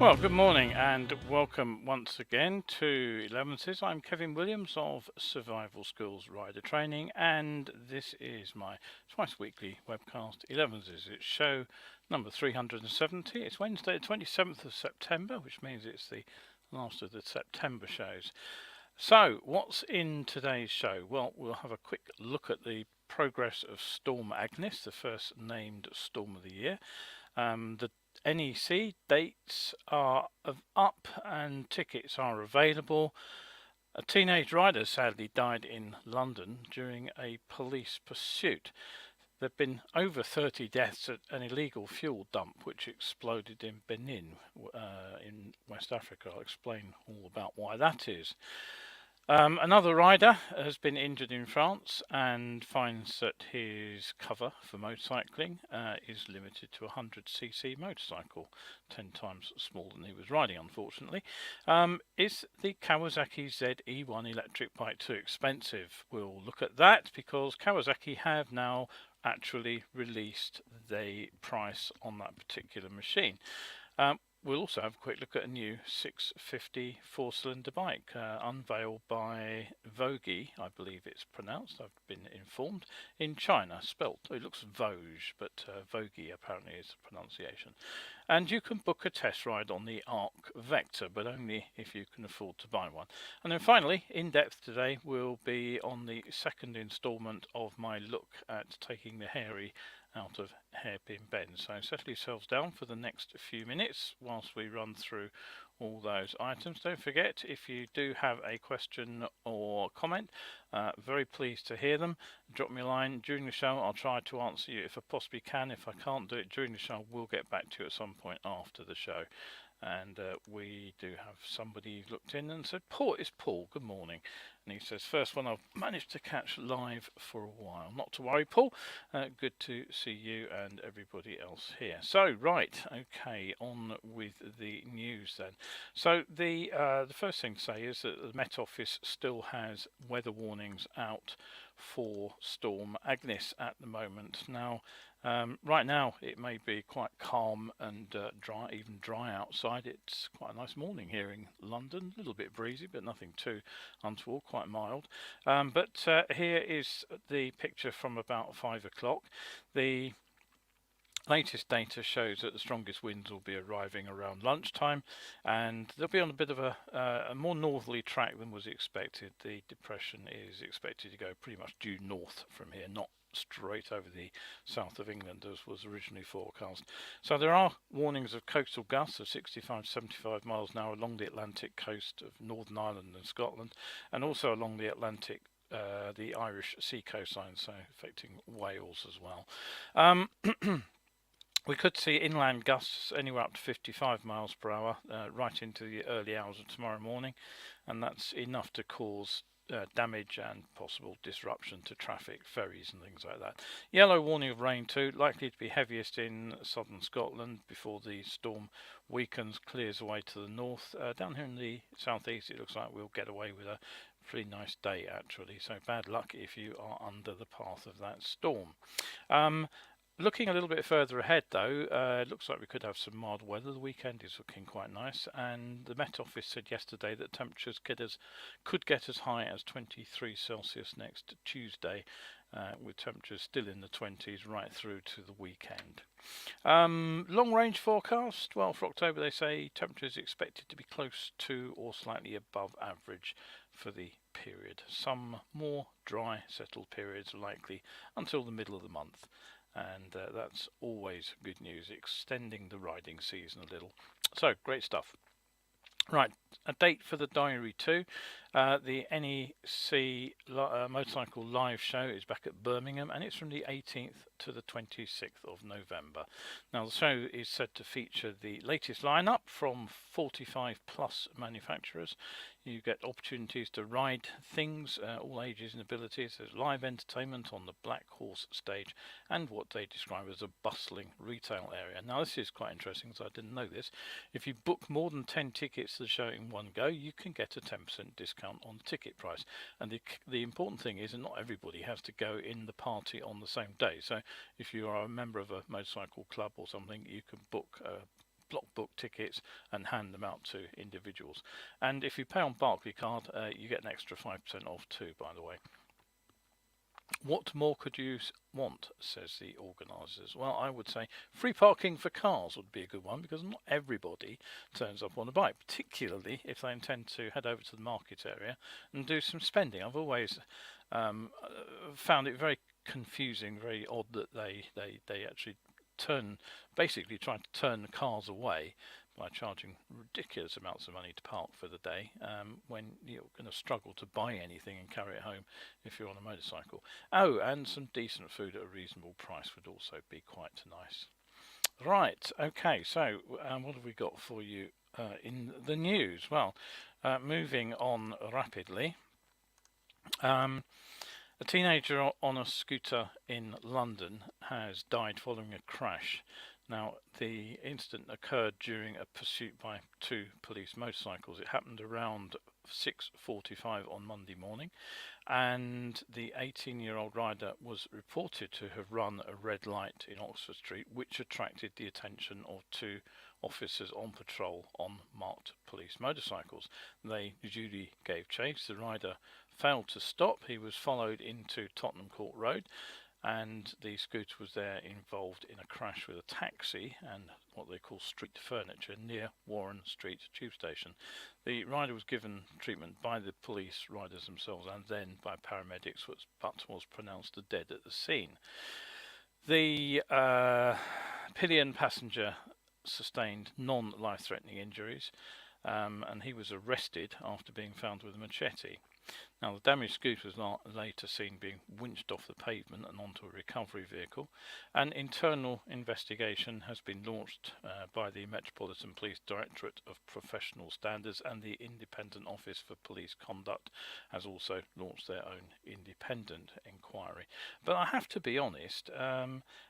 Well, good morning and welcome once again to Elevenses. I'm Kevin Williams of Survival Skills Rider Training, and this is my twice weekly webcast, Elevenses. It's show number 370. It's Wednesday, the 27th of September, which means it's the last of the September shows. So, what's in today's show? Well, we'll have a quick look at the progress of Storm Agnes, the first named storm of the year. The NEC dates are up and tickets are available. A teenage rider sadly died in London during a police pursuit. There have been over 30 deaths at an illegal fuel dump which exploded in Benin in West Africa. I'll explain all about why that is. Another rider has been injured in France and finds that his cover for motorcycling is limited to a 100cc motorcycle, 10 times smaller than he was riding, unfortunately. Is the Kawasaki Z E1 electric bike too expensive? We'll look at that because Kawasaki have now actually released the price on that particular machine. We'll also have a quick look at a new 650 four-cylinder bike, unveiled by Voge, I believe it's pronounced, I've been informed, in China, spelt, it looks Voge, but Voge apparently is the pronunciation. And you can book a test ride on the Arc Vector, but only if you can afford to buy one. And then finally, in depth today, will be on the second instalment of my look at taking the hairy out of hairpin bends. So settle yourselves down for the next few minutes whilst we run through all those items. Don't forget, if you do have a question or comment, very pleased to hear them. Drop me a line during the show. I'll try to answer you if I possibly can. If I can't do it during the show, we'll get back to you at some point after the show. And we do have somebody looked in and said, Paul, it's Paul, good morning. And he says, first one I've managed to catch live for a while. Not to worry, Paul. Good to see you and everybody else here. So, right, okay, on with the news then. So the first thing to say is that the Met Office still has weather warnings out for Storm Agnes at the moment. Now, right now it may be quite calm and dry, even dry outside. It's quite a nice morning here in London, a little bit breezy but nothing too untoward, quite mild. But here is the picture from about 5 o'clock. The latest data shows that the strongest winds will be arriving around lunchtime, and they'll be on a bit of a more northerly track than was expected. The depression is expected to go pretty much due north from here, not straight over the south of England as was originally forecast. So there are warnings of coastal gusts of 65 to 75 miles an hour along the Atlantic coast of Northern Ireland and Scotland, and also along the Atlantic the Irish sea coastline, so affecting Wales as well. We could see inland gusts anywhere up to 55 miles per hour right into the early hours of tomorrow morning, and that's enough to cause damage and possible disruption to traffic, ferries and things like that. Yellow warning of rain too, likely to be heaviest in southern Scotland before the storm weakens, clears away to the north. Down here in the southeast it looks like we'll get away with a pretty nice day actually, so bad luck if you are under the path of that storm. Looking a little bit further ahead though, it looks like we could have some mild weather. The weekend is looking quite nice, and the Met Office said yesterday that temperatures could get as high as 23 Celsius next Tuesday, with temperatures still in the 20s right through to the weekend. Long range forecast, well, for October they say temperatures expected to be close to or slightly above average for the period. Some more dry settled periods likely until the middle of the month. And that's always good news, extending the riding season a little. So, great stuff. Right, a date for the diary too. The NEC Motorcycle Live Show is back at Birmingham, and it's from the 18th to the 26th of November. Now, the show is said to feature the latest lineup from 45 plus manufacturers. You get opportunities to ride things, all ages and abilities. There's live entertainment on the Black Horse stage and what they describe as a bustling retail area. Now, this is quite interesting because I didn't know this. If you book more than 10 tickets to the show in one go, you can get a 10% discount on the ticket price. And the important thing is that not everybody has to go in the party on the same day. So if you are a member of a motorcycle club or something, you can book a block book tickets and hand them out to individuals. And if you pay on Barclaycard, you get an extra 5% off too, by the way. What more could you want, says the organisers? Well, I would say free parking for cars would be a good one, because not everybody turns up on a bike, particularly if they intend to head over to the market area and do some spending. I've always found it very confusing, very odd that they actually basically try to turn the cars away by charging ridiculous amounts of money to park for the day, when you're going to struggle to buy anything and carry it home if you're on a motorcycle. Oh, and some decent food at a reasonable price would also be quite nice. Right, okay, so what have we got for you in the news? Well, moving on rapidly. A teenager on a scooter in London has died following a crash. Now, the incident occurred during a pursuit by two police motorcycles. It happened around 6:45 on Monday morning, and the 18-year-old rider was reported to have run a red light in Oxford Street, which attracted the attention of two officers on patrol on marked police motorcycles. They duly gave chase. The rider failed to stop. He was followed into Tottenham Court Road, and the scooter was there involved in a crash with a taxi and what they call street furniture near Warren Street tube station. The rider was given treatment by the police riders themselves and then by paramedics, but was pronounced dead at the scene. The pillion passenger sustained non-life-threatening injuries, and he was arrested after being found with a machete. Now, the damaged scooter was later seen being winched off the pavement and onto a recovery vehicle. An internal investigation has been launched by the Metropolitan Police Directorate of Professional Standards, and the Independent Office for Police Conduct has also launched their own independent inquiry. But I have to be honest,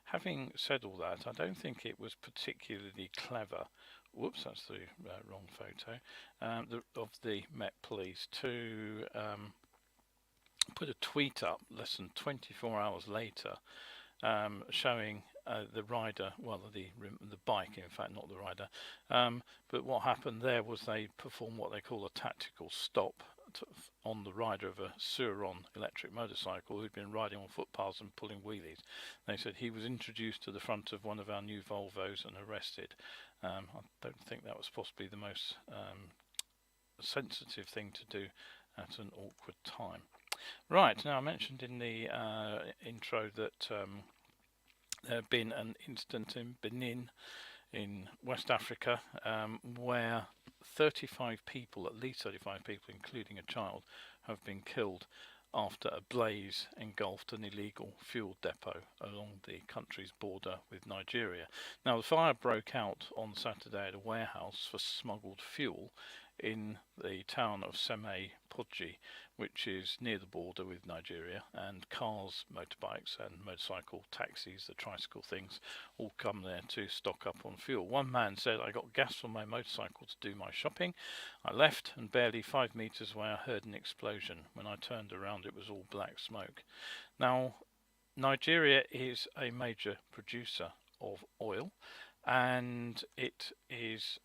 having said all that, I don't think it was particularly clever. Whoops, that's the wrong photo of the Met Police to put a tweet up less than 24 hours later showing the rider, well, the bike, in fact, not the rider. But what happened there was they performed what they call a tactical stop on the rider of a Suron electric motorcycle who'd been riding on footpaths and pulling wheelies. They said he was introduced to the front of one of our new Volvos and arrested. I don't think that was possibly the most sensitive thing to do at an awkward time. Right, now I mentioned in the intro that there had been an incident in Benin in West Africa where 35 people, at least 35 people including a child, have been killed after a blaze engulfed an illegal fuel depot along the country's border with Nigeria. Now, the fire broke out on Saturday at a warehouse for smuggled fuel in the town of Seme Podji, which is near the border with Nigeria, and cars, motorbikes and motorcycle taxis, the tricycle things, all come there to stock up on fuel. One man said, "I got gas from my motorcycle to do my shopping. I left and barely 5 meters away I heard an explosion. When I turned around it was all black smoke." Now, Nigeria is a major producer of oil, and it is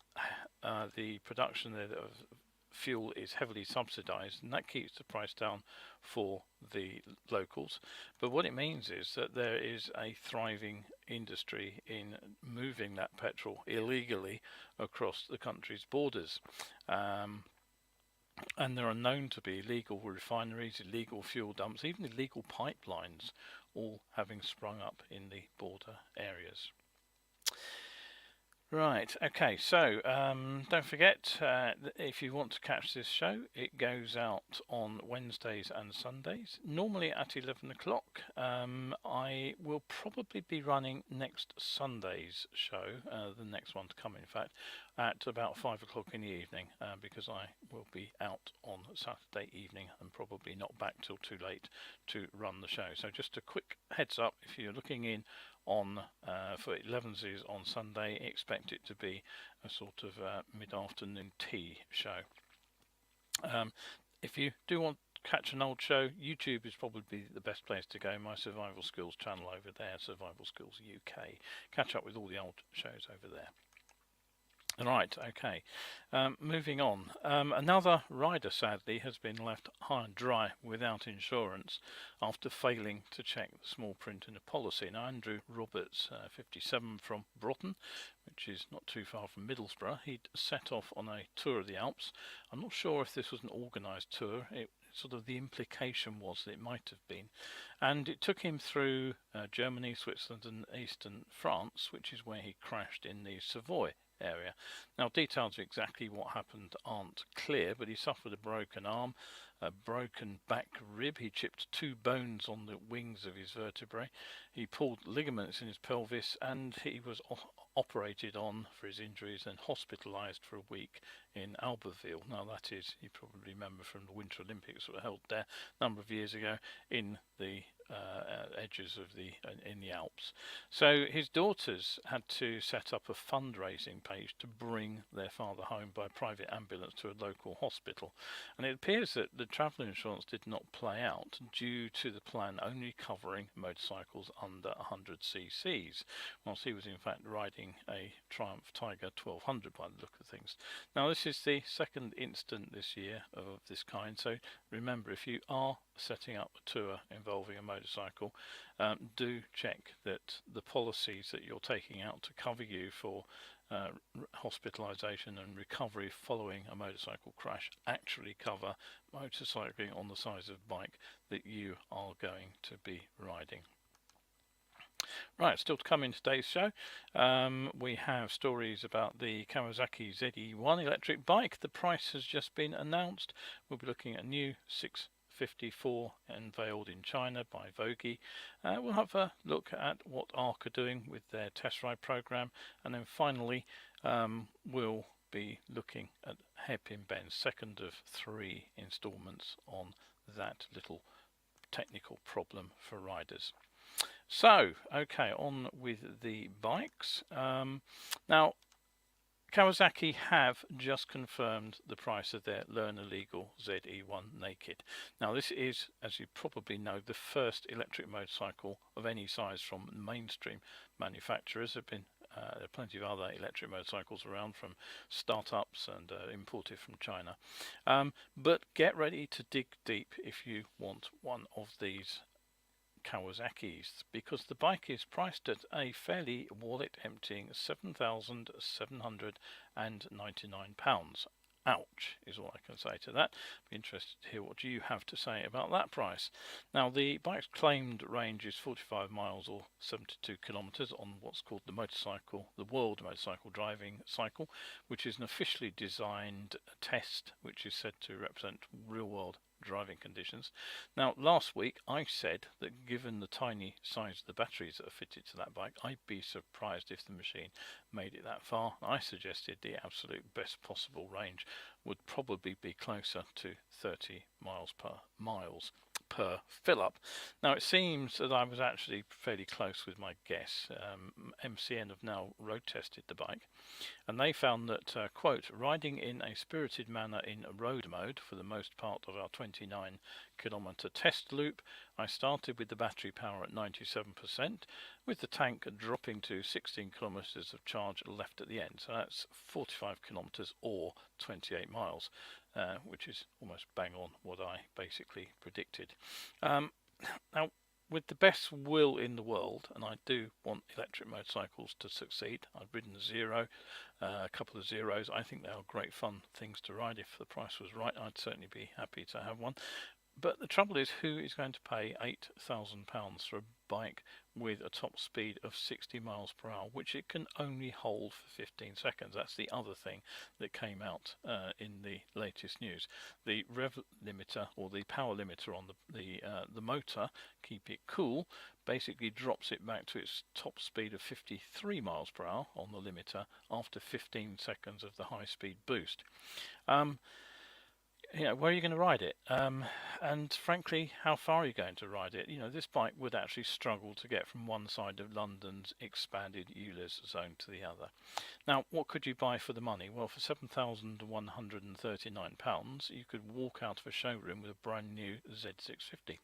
the production there of fuel is heavily subsidized, and that keeps the price down for the locals. But what it means is that there is a thriving industry in moving that petrol illegally across the country's borders. And there are known to be illegal refineries, illegal fuel dumps, even illegal pipelines, all having sprung up in the border areas. Right, okay, so don't forget, if you want to catch this show, it goes out on Wednesdays and Sundays, normally at 11 o'clock. I will probably be running next Sunday's show, the next one to come in fact, at about 5 o'clock in the evening, because I will be out on Saturday evening and probably not back till too late to run the show. So just a quick heads up, if you're looking in on for 11s on Sunday, expect it to be a sort of mid-afternoon tea show. If you do want to catch an old show, YouTube is probably the best place to go. My Survival Skills channel over there, Survival Skills UK. Catch up with all the old shows over there. Right, okay. Moving on. Another rider sadly has been left high and dry without insurance after failing to check the small print in a policy. Now, Andrew Roberts, 57 from Broughton, which is not too far from Middlesbrough, he'd set off on a tour of the Alps. I'm not sure if this was an organised tour. The implication was that it might have been, and it took him through Germany, Switzerland, and eastern France, which is where he crashed in the Savoy area. Now, details of exactly what happened aren't clear, but he suffered a broken arm, a broken back rib. He chipped 2 bones on the wings of his vertebrae. He pulled ligaments in his pelvis, and he was operated on for his injuries and hospitalised for a week in Albertville. Now, that is, you probably remember from the Winter Olympics that were held there a number of years ago in the edges of in the Alps. So his daughters had to set up a fundraising page to bring their father home by private ambulance to a local hospital, and it appears that the travel insurance did not play out due to the plan only covering motorcycles under 100 cc's, whilst he was in fact riding a Triumph Tiger 1200 by the look of things. Now, this is the second incident this year of this kind, so remember, if you are setting up a tour involving a motorcycle, do check that the policies that you're taking out to cover you for hospitalisation and recovery following a motorcycle crash actually cover motorcycling on the size of bike that you are going to be riding. Right, still to come in today's show, we have stories about the Kawasaki Z1 electric bike. The price has just been announced. We'll be looking at a new 654 unveiled in China by Voge. We'll have a look at what ARC are doing with their test ride program, and then finally we'll be looking at hairpin bends, second of 3 installments on that little technical problem for riders. So, okay, on with the bikes. Now, Kawasaki have just confirmed the price of their Learner Legal ZE1 Naked. Now, this is, as you probably know, the first electric motorcycle of any size from mainstream manufacturers. There are plenty of other electric motorcycles around from startups and imported from China. But get ready to dig deep if you want one of these Kawasaki's, because the bike is priced at a fairly wallet-emptying £7,799. Ouch, is all I can say to that. Be interested to hear what you have to say about that price. Now, the bike's claimed range is 45 miles or 72 kilometres on what's called the World Motorcycle Driving Cycle, which is an officially designed test which is said to represent real-world driving conditions. Now, last week I said that given the tiny size of the batteries that are fitted to that bike, I'd be surprised if the machine made it that far. I suggested the absolute best possible range would probably be closer to 30 miles per fill-up. Now, it seems that I was actually fairly close with my guess. MCN have now road tested the bike, and they found that, quote, riding in a spirited manner in road mode for the most part of our 29 kilometre test loop, I started with the battery power at 97%, with the tank dropping to 16 kilometres of charge left at the end. So that's 45 kilometres or 28 miles. Which is almost bang on what I basically predicted. Now, with the best will in the world, and I do want electric motorcycles to succeed, I've ridden a Zero, a couple of Zeros. I think they are great fun things to ride. If the price was right, I'd certainly be happy to have one. But the trouble is, who is going to pay £8,000 for a bike with a top speed of 60 miles per hour, which it can only hold for 15 seconds? That's the other thing that came out in the latest news. The rev limiter, or the power limiter on the motor, Keep It Cool, basically drops it back to its top speed of 53 miles per hour on the limiter after 15 seconds of the high speed boost. Where are you going to ride it? And frankly, how far are you going to ride it? This bike would actually struggle to get from one side of London's expanded ULEZ zone to the other. Now, what could you buy for the money? Well, for £7,139, you could walk out of a showroom with a brand new Z650.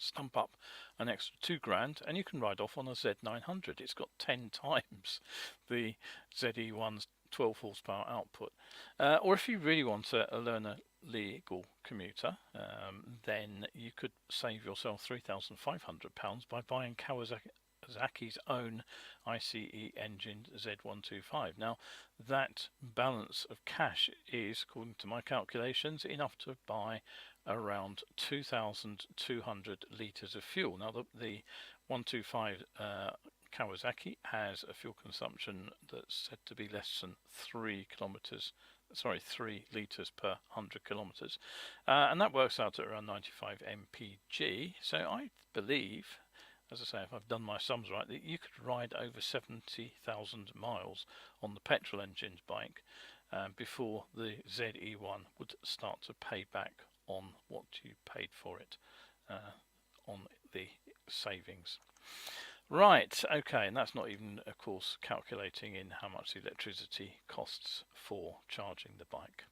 stump up an extra £2,000 and you can ride off on a Z900. It's got 10 times the ZE1's 12 horsepower output. Or if you really want to learn a legal commuter, then you could save yourself £3,500 by buying Kawasaki's own ICE engine Z125. Now, that balance of cash is, according to my calculations, enough to buy around 2,200 litres of fuel. Now, the 125 Kawasaki has a fuel consumption that's said to be less than 3 litres per 100 kilometres, and that works out at around 95 mpg. So I believe, as I say, if I've done my sums right, that you could ride over 70,000 miles on the petrol engined bike before the ZE1 would start to pay back on what you paid for it on the savings. Right, okay, and that's not even, of course, calculating in how much the electricity costs for charging the bike.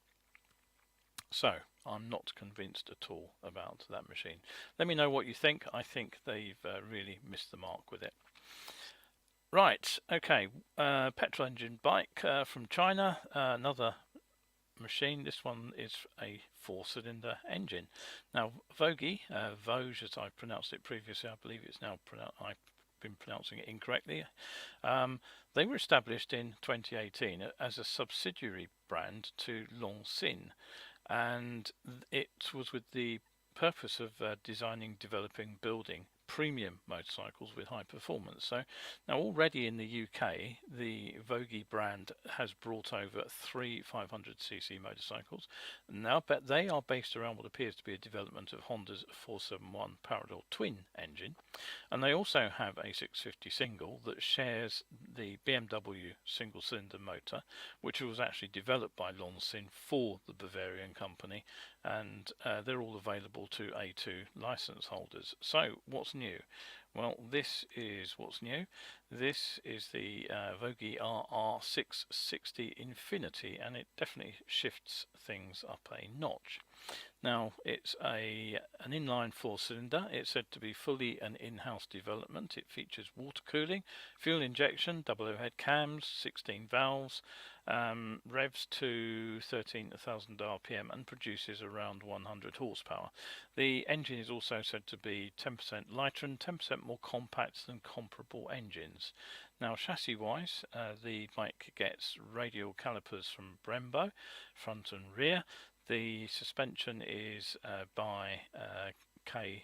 So, I'm not convinced at all about that machine. Let me know what you think. I think they've really missed the mark with it. Right, okay, petrol engine bike from China, another machine. This one is a 4-cylinder engine. Now, Voge, Voge as I pronounced it previously, I believe it's now I've been pronouncing it incorrectly. They were established in 2018 as a subsidiary brand to Longsin, and it was with the purpose of designing, developing, building premium motorcycles with high performance. So now already in the UK, the Voge brand has brought over 3 500cc motorcycles. Now, but they are based around what appears to be a development of Honda's 471 parallel twin engine, and they also have a 650 single that shares the BMW single cylinder motor, which was actually developed by Longsin for the Bavarian company, and they're all available to A2 license holders. So what's new? Well, this is what's new. This is the Voge RR660 Infinity, and it definitely shifts things up a notch. Now, it's an inline 4-cylinder. It's said to be fully an in-house development. It features water cooling, fuel injection, double overhead cams, 16 valves, revs to 13,000 RPM, and produces around 100 horsepower. The engine is also said to be 10% lighter and 10% more compact than comparable engines. Now, chassis-wise, the bike gets radial calipers from Brembo, front and rear. The suspension is by Kawasaki.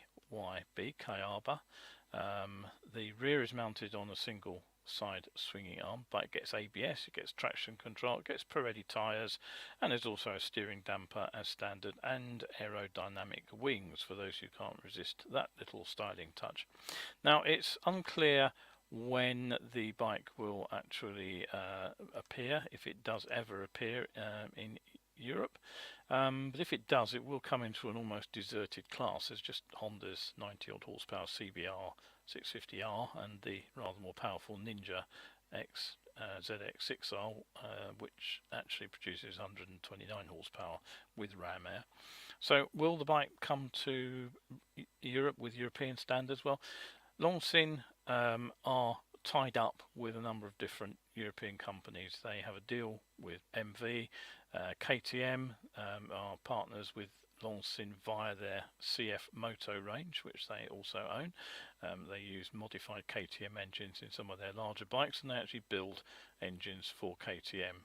The rear is mounted on a single side swinging arm, but it gets ABS, it gets traction control, it gets Pirelli tyres, and there's also a steering damper as standard and aerodynamic wings for those who can't resist that little styling touch. Now, it's unclear when the bike will actually appear, if it does ever appear in Europe, but if it does, it will come into an almost deserted class. There's just Honda's 90 odd horsepower CBR 650R and the rather more powerful Ninja X ZX6R, which actually produces 129 horsepower with ram air. So will the bike come to Europe with European standards? Well, Longsin are tied up with a number of different European companies. They have a deal with MV, KTM are partners with Longsin via their CF Moto range, which they also own. They use modified KTM engines in some of their larger bikes, and they actually build engines for KTM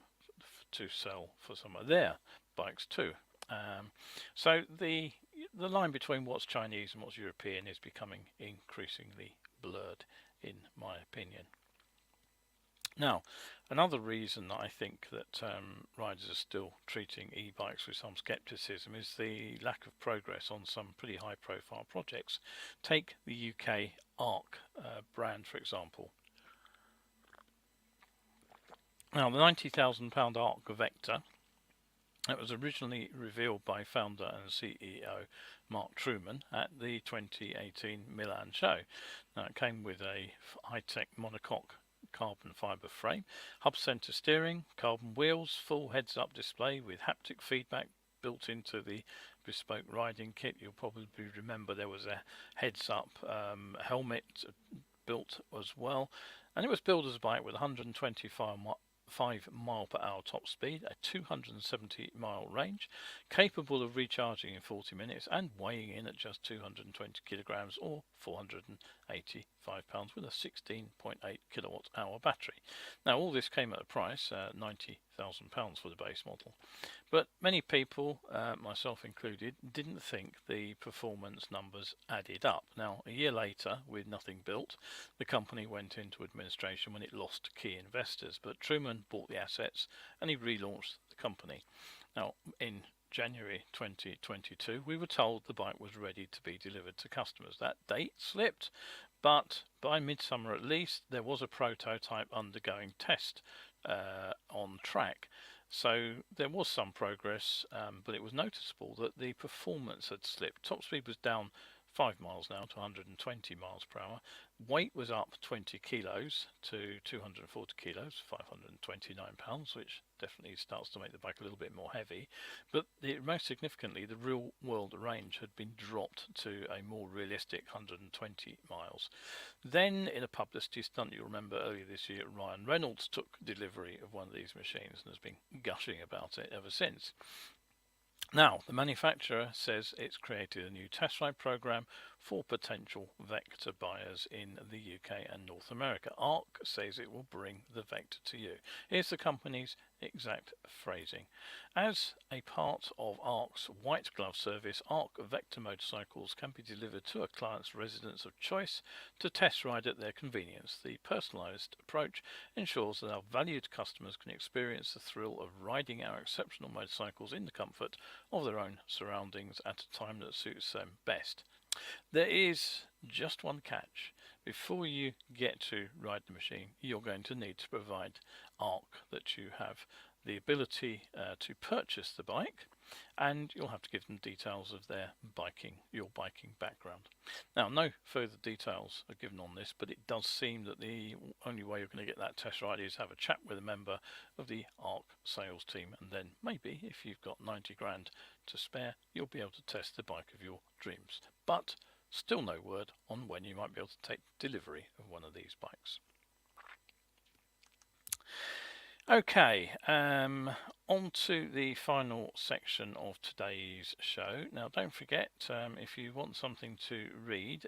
to sell for some of their bikes too. So the line between what's Chinese and what's European is becoming increasingly blurred, in my opinion. Now, another reason that I think that riders are still treating e-bikes with some skepticism is the lack of progress on some pretty high profile projects. Take the UK ARC brand, for example. Now, the £90,000 ARC Vector, it was originally revealed by founder and CEO Mark Truman at the 2018 Milan show. Now, it came with a high-tech monocoque carbon fibre frame, hub centre steering, carbon wheels, full heads-up display with haptic feedback, built into the bespoke riding kit. You'll probably remember there was a heads-up helmet built as well, and it was billed as a bike with 125 mile per hour top speed, a 270 mile range, capable of recharging in 40 minutes and weighing in at just 220 kilograms or 485 pounds with a 16.8 kilowatt hour battery. Now all this came at a price, £90,000 for the base model, but many people, myself included, didn't think the performance numbers added up. Now a year later, with nothing built, the company went into administration when it lost key investors, but Truman bought the assets and he relaunched the company. Now in January 2022 we were told the bike was ready to be delivered to customers. That date slipped, but by midsummer at least there was a prototype undergoing test on track. So there was some progress, but it was noticeable that the performance had slipped. Top speed was down 5 miles now to 120 miles per hour. Weight was up 20 kilos to 240 kilos, 529 pounds, which definitely starts to make the bike a little bit more heavy. But most significantly, the real world range had been dropped to a more realistic 120 miles. Then, in a publicity stunt, you'll remember earlier this year, Ryan Reynolds took delivery of one of these machines and has been gushing about it ever since. Now, the manufacturer says it's created a new test ride program for potential Vector buyers in the UK and North America. ARC says it will bring the Vector to you. Here's the company's exact phrasing. As a part of ARC's white glove service, ARC Vector motorcycles can be delivered to a client's residence of choice to test ride at their convenience. The personalised approach ensures that our valued customers can experience the thrill of riding our exceptional motorcycles in the comfort of their own surroundings at a time that suits them best. There is just one catch. Before you get to ride the machine, you're going to need to provide ARC that you have the ability to purchase the bike, and you'll have to give them details of your biking background. Now, no further details are given on this, but it does seem that the only way you're going to get that test ride is have a chat with a member of the ARC sales team, and then maybe if you've got 90 grand to spare, you'll be able to test the bike of your dreams. But still no word on when you might be able to take delivery of one of these bikes. Okay, on to the final section of today's show. Now, don't forget, if you want something to read,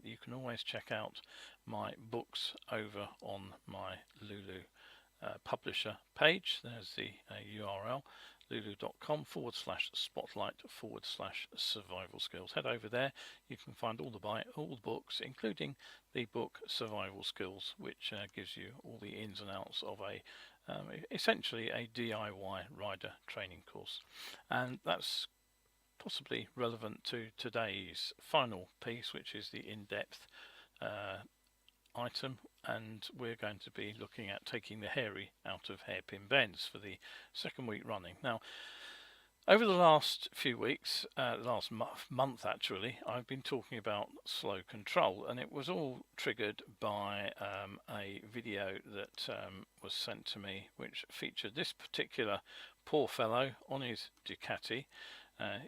you can always check out my books over on my Lulu publisher page. There's the URL, lulu.com/spotlight/survival skills. Head over there. You can find all the books, including the book Survival Skills, which gives you all the ins and outs of essentially a DIY rider training course. And that's possibly relevant to today's final piece, which is the in-depth item, and we're going to be looking at taking the hairy out of hairpin bends for the second week running. Now, over the last few weeks, last month actually, I've been talking about slow control, and it was all triggered by a video that was sent to me, which featured this particular poor fellow on his Ducati.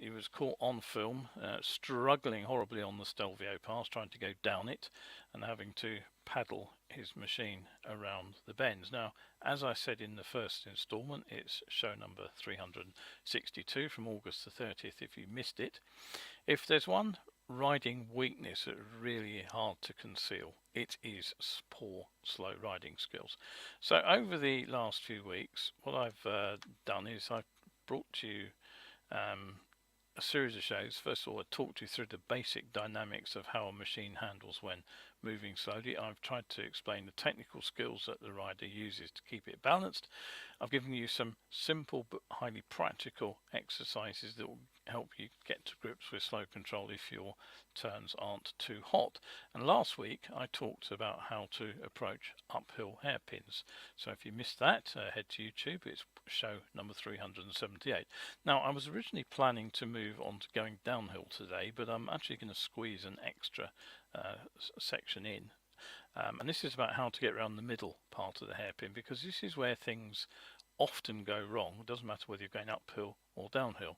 He was caught on film, struggling horribly on the Stelvio pass, trying to go down it and having to paddle his machine around the bends. Now, as I said in the first instalment, it's show number 362 from August the 30th if you missed it. If there's one riding weakness that's really hard to conceal, it is poor slow riding skills. So over the last few weeks, what I've done is I've brought you a series of shows. First of all, I talked you through the basic dynamics of how a machine handles when moving slowly. I've tried to explain the technical skills that the rider uses to keep it balanced. I've given you some simple but highly practical exercises that will help you get to grips with slow control if your turns aren't too hot. And last week I talked about how to approach uphill hairpins. So if you missed that, head to YouTube. It's show number 378. Now, I was originally planning to move on to going downhill today, but I'm actually going to squeeze an extra section in. And this is about how to get around the middle part of the hairpin, because this is where things often go wrong. It doesn't matter whether you're going uphill or downhill.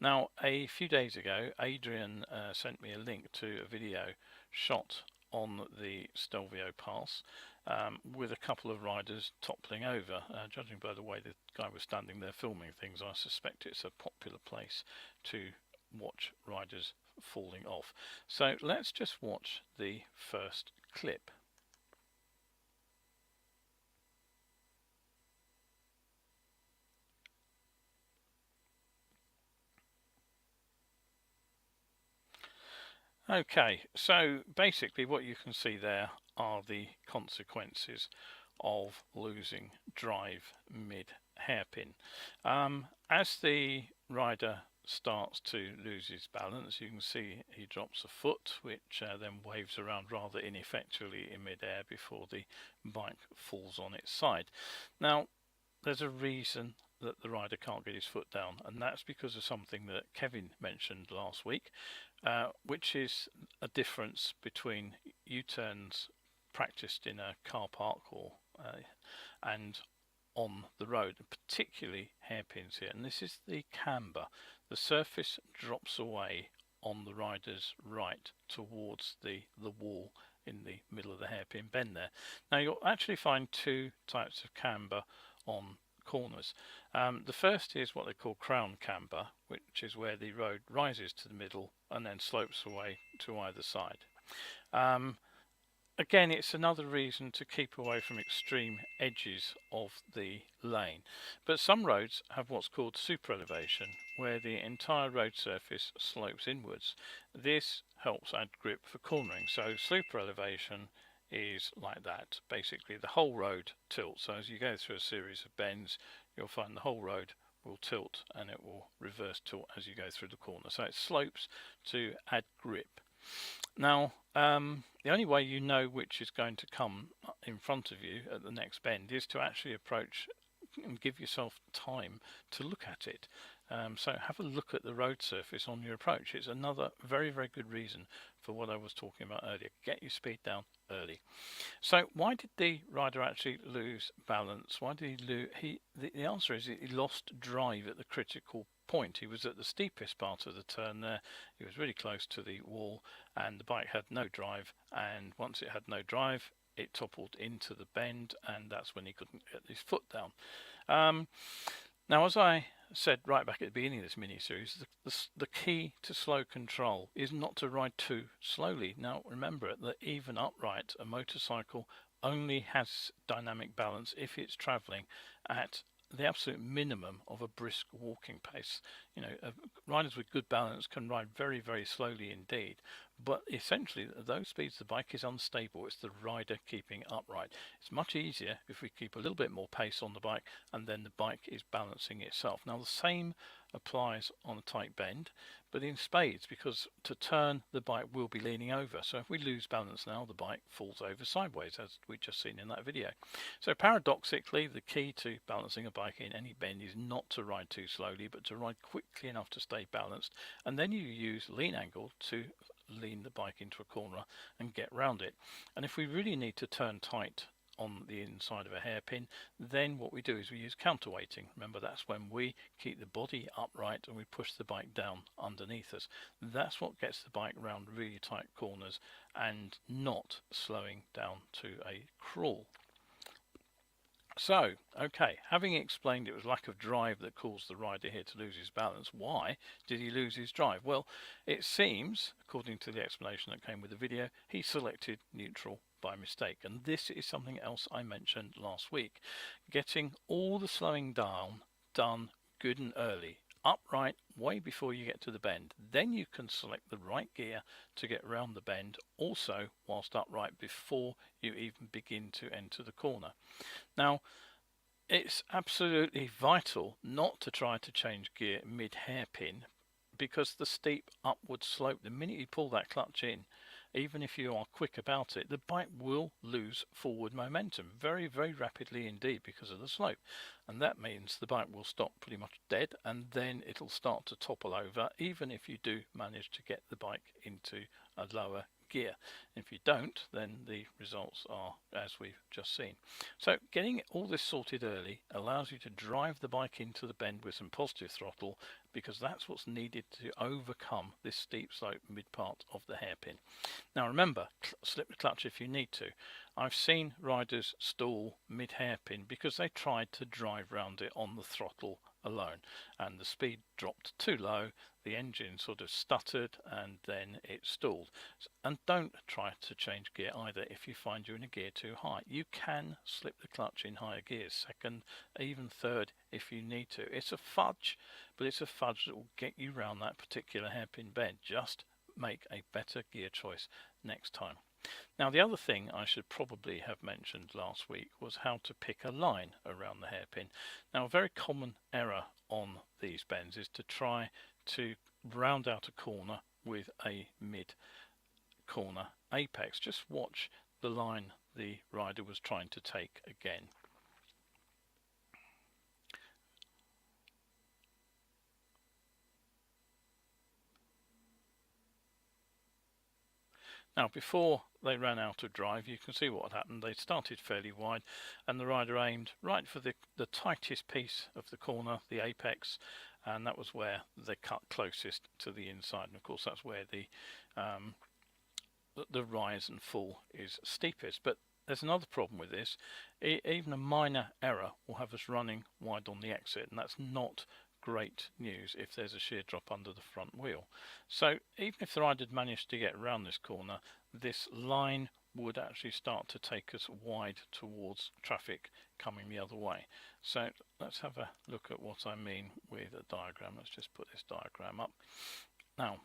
Now, a few days ago, Adrian sent me a link to a video shot on the Stelvio Pass with a couple of riders toppling over. Judging by the way the guy was standing there filming things, I suspect it's a popular place to watch riders falling off. So let's just watch the first clip. Okay, so basically what you can see there are the consequences of losing drive mid hairpin. As the rider starts to lose his balance, you can see he drops a foot, which then waves around rather ineffectually in mid-air before the bike falls on its side. Now, there's a reason that the rider can't get his foot down, and that's because of something that Kevin mentioned last week, which is a difference between U-turns practiced in a car park or and on the road, particularly hairpins here. And this is the camber. The surface drops away on the rider's right towards the wall in the middle of the hairpin bend there. Now you'll actually find two types of camber on corners. The first is what they call crown camber, which is where the road rises to the middle and then slopes away to either side. Again, it's another reason to keep away from extreme edges of the lane. But some roads have what's called super elevation, where the entire road surface slopes inwards. This helps add grip for cornering. So super elevation is like that. Basically the whole road tilts. So as you go through a series of bends, you'll find the whole road will tilt and it will reverse tilt as you go through the corner. So it slopes to add grip. Now, the only way you know which is going to come in front of you at the next bend is to actually approach and give yourself time to look at it. So have a look at the road surface on your approach. It's another very, very good reason for what I was talking about earlier. Get your speed down early. So why did the rider actually lose balance? Why did he lose? The answer is he lost drive at the critical point. He was at the steepest part of the turn there. He was really close to the wall and the bike had no drive, and once it had no drive it toppled into the bend, and that's when he couldn't get his foot down. Now, as I said right back at the beginning of this mini-series, the key to slow control is not to ride too slowly. Now remember that even upright, a motorcycle only has dynamic balance if it's travelling at the absolute minimum of a brisk walking pace. You know, riders with good balance can ride very, very slowly indeed, but essentially at those speeds the bike is unstable. It's the rider keeping upright. It's much easier if we keep a little bit more pace on the bike and then the bike is balancing itself. Now the same applies on a tight bend, but in spades, because to turn the bike will be leaning over. So if we lose balance now, the bike falls over sideways, as we just seen in that video. So paradoxically, the key to balancing a bike in any bend is not to ride too slowly, but to ride quickly enough to stay balanced, and then you use lean angle to lean the bike into a corner and get round it. And if we really need to turn tight on the inside of a hairpin, then what we do is we use counterweighting. Remember, that's when we keep the body upright and we push the bike down underneath us. That's what gets the bike round really tight corners and not slowing down to a crawl. So, okay, having explained it was lack of drive that caused the rider here to lose his balance, why did he lose his drive? Well, it seems, according to the explanation that came with the video, he selected neutral by mistake. And this is something else I mentioned last week. Getting all the slowing down done good and early, upright way before you get to the bend. Then you can select the right gear to get around the bend, also whilst upright before you even begin to enter the corner. Now, it's absolutely vital not to try to change gear mid-hairpin, because the steep upward slope, the minute you pull that clutch in, even if you are quick about it, the bike will lose forward momentum very, very rapidly indeed because of the slope. And that means the bike will stop pretty much dead, and then it'll start to topple over, even if you do manage to get the bike into a lower gear. If you don't, then the results are as we've just seen. So getting all this sorted early allows you to drive the bike into the bend with some positive throttle, because that's what's needed to overcome this steep slope mid part of the hairpin. Now remember, slip the clutch if you need to. I've seen riders stall mid hairpin because they tried to drive round it on the throttle alone, and the speed dropped too low, the engine sort of stuttered, and then it stalled. And don't try to change gear either if you find you're in a gear too high. You can slip the clutch in higher gears, second, even third if you need to. It's a fudge, but it's a fudge that will get you round that particular hairpin bend. Just make a better gear choice next time. Now the other thing I should probably have mentioned last week was how to pick a line around the hairpin. Now a very common error on these bends is to try to round out a corner with a mid corner apex. Just watch the line the rider was trying to take again. Now before they ran out of drive, you can see what happened. They started fairly wide and the rider aimed right for the tightest piece of the corner, the apex, and that was where they cut closest to the inside. And of course that's where the rise and fall is steepest. But there's another problem with this. Even a minor error will have us running wide on the exit, and that's not great news if there's a shear drop under the front wheel. So even if the rider had managed to get around this corner, this line would actually start to take us wide towards traffic coming the other way. So let's have a look at what I mean with a diagram. Let's just put this diagram up. Now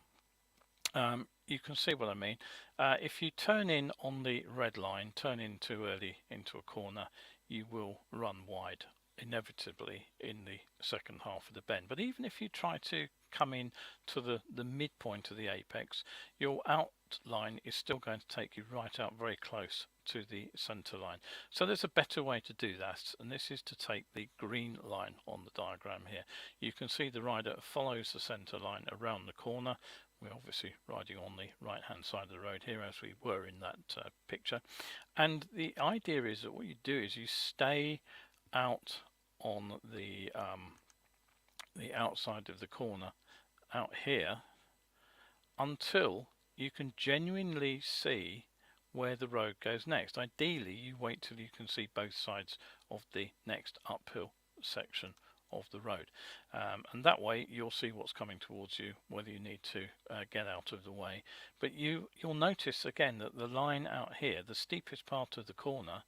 you can see what I mean. If you turn in on the red line, turn in too early into a corner, you will run wide inevitably in the second half of the bend. But even if you try to come in to the midpoint of the apex, your outline is still going to take you right out very close to the center line. So there's a better way to do that, and this is to take the green line on the diagram here. You can see the rider follows the center line around the corner. We're obviously riding on the right hand side of the road here, as we were in that picture, and the idea is that what you do is you stay out on the outside of the corner out here until you can genuinely see where the road goes next. Ideally you wait till you can see both sides of the next uphill section of the road, and that way you'll see what's coming towards you, whether you need to get out of the way. But you'll notice again that the line out here, the steepest part of the corner,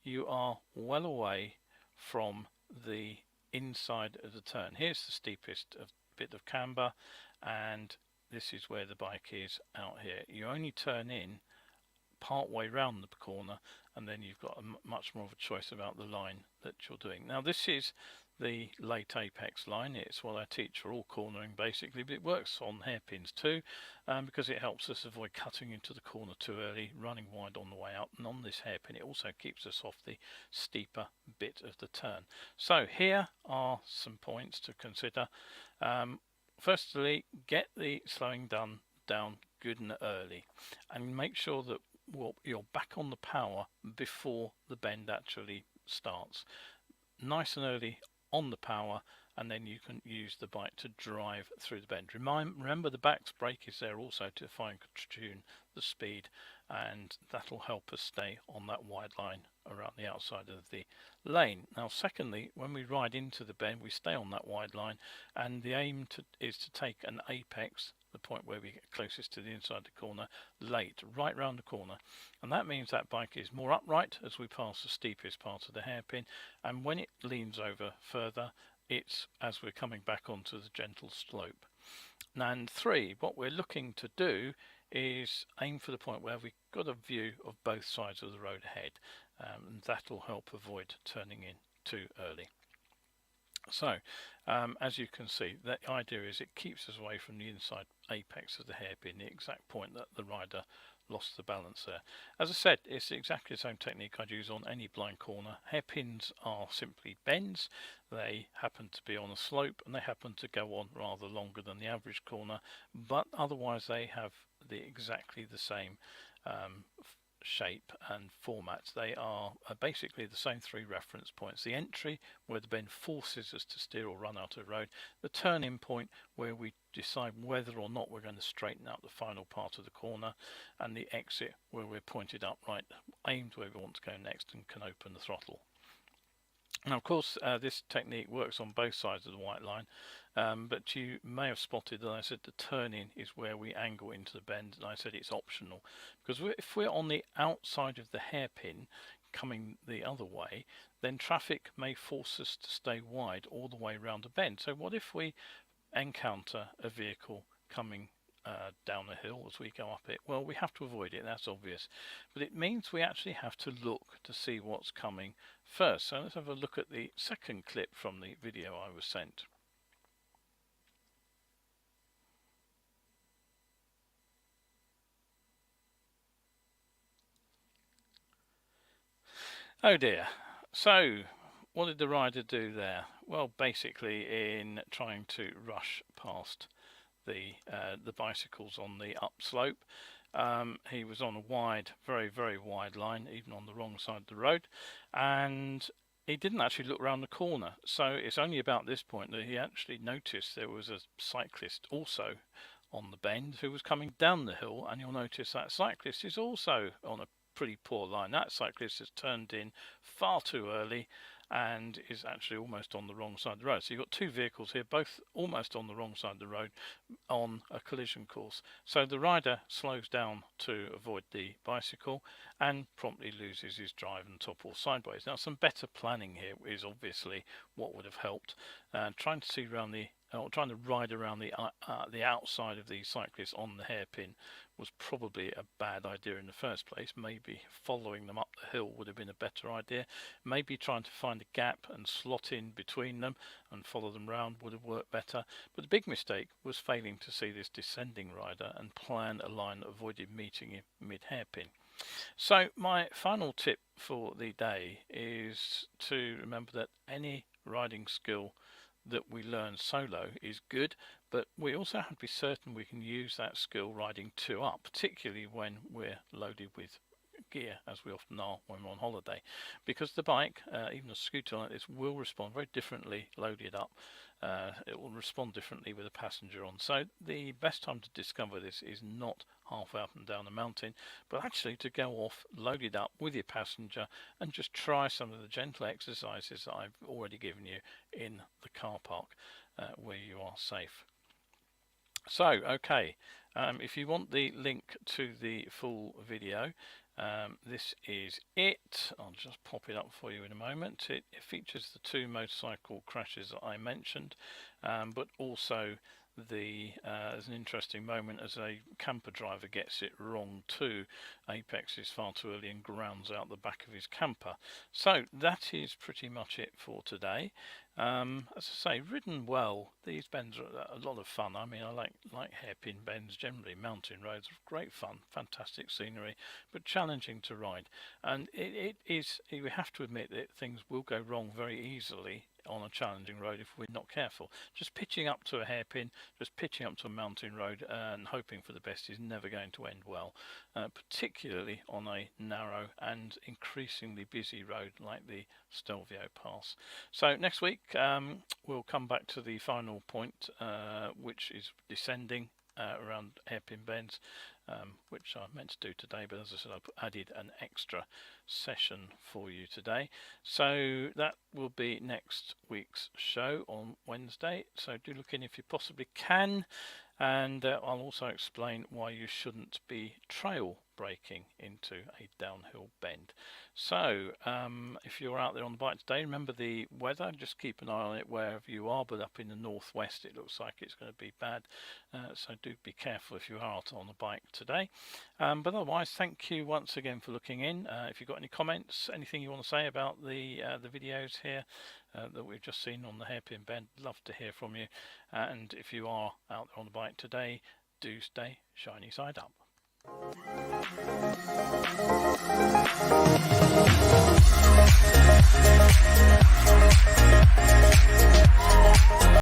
you are well away from the inside of the turn. Here's the steepest bit of camber, and this is where the bike is out here. You only turn in part way round the corner, and then you've got much more of a choice about the line that you're doing. Now this is the late apex line. It's what I teach for all cornering basically, but it works on hairpins too, because it helps us avoid cutting into the corner too early, running wide on the way out, and on this hairpin it also keeps us off the steeper bit of the turn. So here are some points to consider. Firstly, get the slowing down good and early, and make sure that you're back on the power before the bend actually starts. Nice and early on the power, and then you can use the bike to drive through the bend. Remember the back's brake is there also to fine tune the speed, and that'll help us stay on that wide line around the outside of the lane. Now secondly, when we ride into the bend, we stay on that wide line, and the aim is to take an apex, the point where we get closest to the inside of the corner, late, right round the corner, and that means that bike is more upright as we pass the steepest part of the hairpin, and when it leans over further, it's as we're coming back onto the gentle slope. And three, what we're looking to do is aim for the point where we've got a view of both sides of the road ahead, and that'll help avoid turning in too early. So as you can see, the idea is it keeps us away from the inside apex of the hairpin, the exact point that the rider lost the balance there. As I said, it's exactly the same technique I'd use on any blind corner. Hairpins are simply bends. They happen to be on a slope and they happen to go on rather longer than the average corner, but otherwise they have exactly the same shape and format. They are basically the same three reference points: the entry, where the bend forces us to steer or run out of the road; the turning point, where we decide whether or not we're going to straighten out the final part of the corner; and the exit, where we're pointed upright, aimed where we want to go next, and can open the throttle. Now, of course, this technique works on both sides of the white line, but you may have spotted that I said the turn-in is where we angle into the bend, and I said it's optional, because if we're on the outside of the hairpin coming the other way, then traffic may force us to stay wide all the way around the bend. So what if we encounter a vehicle coming down the hill as we go up it? Well, we have to avoid it, that's obvious, but it means we actually have to look to see what's coming first. So let's have a look at the second clip from the video I was sent. Oh dear. So what did the rider do there? Well, basically, in trying to rush past the bicycles on the upslope, he was on a wide, very wide line, even on the wrong side of the road, and he didn't actually look around the corner. So it's only about this point that he actually noticed there was a cyclist also on the bend who was coming down the hill, and you'll notice that cyclist is also on a pretty poor line. That cyclist has turned in far too early and is actually almost on the wrong side of the road. So you've got two vehicles here, both almost on the wrong side of the road, on a collision course. So the rider slows down to avoid the bicycle and promptly loses his drive and topples sideways. Now, some better planning here is obviously what would have helped. Trying to see around trying to ride around the outside of the cyclist on the hairpin was probably a bad idea in the first place. Maybe following them up the hill would have been a better idea. Maybe trying to find a gap and slot in between them and follow them round would have worked better. But the big mistake was failing to see this descending rider and plan a line that avoided meeting him mid-hairpin. So my final tip for the day is to remember that any riding skill that we learn solo is good, but we also have to be certain we can use that skill riding two up, particularly when we're loaded with gear, as we often are when we're on holiday, because the bike, even a scooter like this, will respond very differently loaded up. It will respond differently with a passenger on. So the best time to discover this is not half up and down the mountain, but actually to go off loaded up with your passenger and just try some of the gentle exercises that I've already given you in the car park where you are safe. So, okay, if you want the link to the full video, this is it. I'll just pop it up for you in a moment. It features the two motorcycle crashes that I mentioned, but also there's an interesting moment as a camper driver gets it wrong too. Apexes far too early and grounds out the back of his camper. So that is pretty much it for today. As I say, ridden well, these bends are a lot of fun. I mean, I like hairpin bends generally. Mountain roads are great fun, fantastic scenery, but challenging to ride. And it is, we have to admit that things will go wrong very easily on a challenging road if we're not careful. Just pitching up to a hairpin, just pitching up to a mountain road and hoping for the best is never going to end well, particularly on a narrow and increasingly busy road like the Stelvio Pass. So next week we'll come back to the final point, which is descending around hairpin bends, which I meant to do today, but as I said, I've added an extra session for you today. So that will be next week's show on Wednesday, so do look in if you possibly can, and I'll also explain why you shouldn't be trail braking into a downhill bend. So if you're out there on the bike today, remember the weather, just keep an eye on it wherever you are, but up in the northwest it looks like it's going to be bad, so do be careful if you are out on the bike today. But otherwise, thank you once again for looking in. If you've got any comments, anything you want to say about the videos here that we've just seen on the hairpin bend, love to hear from you. And if you are out there on the bike today, do stay shiny side up.